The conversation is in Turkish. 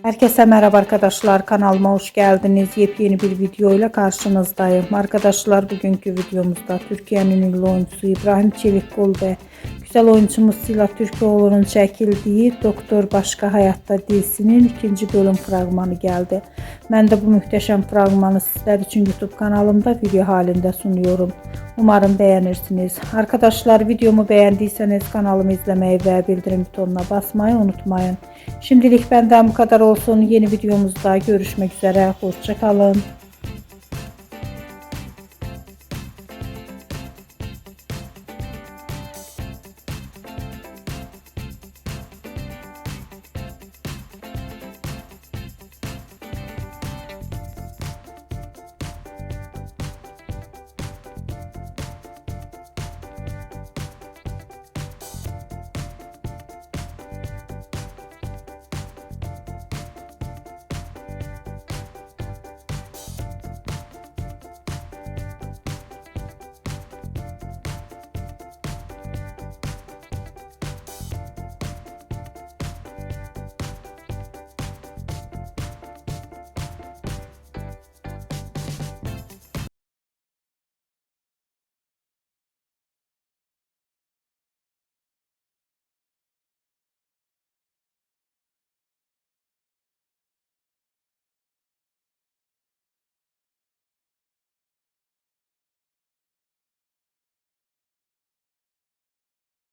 Herkese merhaba arkadaşlar, kanalıma hoş geldiniz. Yepyeni bir video ile karşınızdayım. Arkadaşlar, bugünkü videomuzda Türkiye'nin ünlü oyuncusu İbrahim Çelikkol ve güzel oyuncumuz Sıla Türkoğlu'nun çekildiği Doktor Başka Hayatta dizisinin ikinci bölüm fragmanı geldi. Ben de bu muhteşem fragmanı sizler için YouTube kanalımda video halinde sunuyorum. Umarım beğenirsiniz. Arkadaşlar, videomu beğendiyseniz kanalımı izlemeyi ve bildirim butonuna basmayı unutmayın. Şimdilik benden bu kadar olsun. Yeni videomuzda görüşmek üzere. Hoşça kalın.